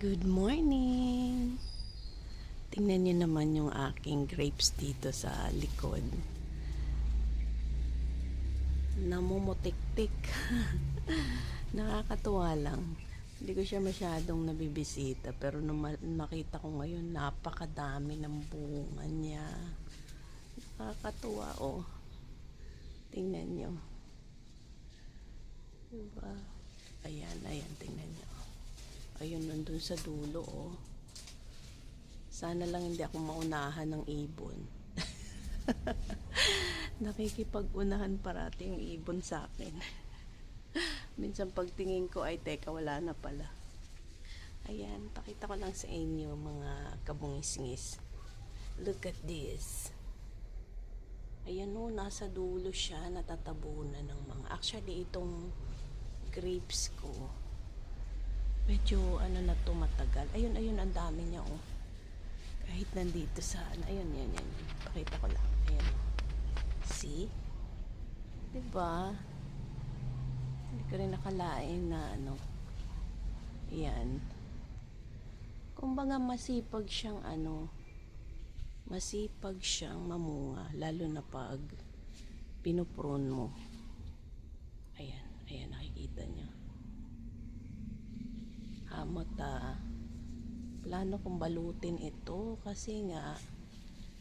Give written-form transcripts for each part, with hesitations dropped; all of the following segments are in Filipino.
Good morning! Tingnan niyo naman yung aking grapes dito sa likod. Namumutik-tik. Nakakatuwa lang. Hindi ko siya masyadong nabibisita pero nung nakita ko ngayon napakadami ng bunga niya. Nakakatuwa oh. Tingnan niyo. Diba? Ayan, tingnan niyo. Ayun, nandun sa dulo, oh. Sana lang hindi ako maunahan ng ibon. Nakikipag-unahan parati yung ibon sa akin. Minsan pagtingin ko, ay teka, wala na pala. Ayan, pakita ko lang sa inyo, mga kabungis-ngis. Look at this. Ayan, oh, nasa dulo siya, natatabunan ng mga... Actually, itong grapes ko, medyo ano na to, matagal. Ayun, ang dami niya oh. Kahit nandito sa ayun, yan. Pakita ko lang. Ayan. See? 'Di ba? Hindi ko rin nakalain na ano. Ayan. Kumbaga masipag siyang masipag siyang mamunga, lalo na pag pinuprune mo. Ayan, nakikita niyo. Hamot plano kong balutin ito kasi nga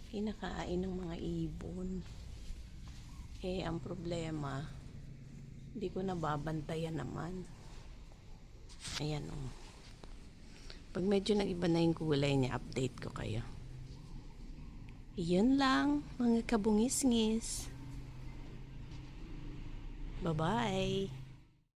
kinakain ng mga ibon. Ang problema, hindi ko nababantayan naman. Ayan oh. Pag medyo nag-iba na yung kulay niya, update ko kayo. Iyon lang, mga kabungis-ngis. Bye-bye!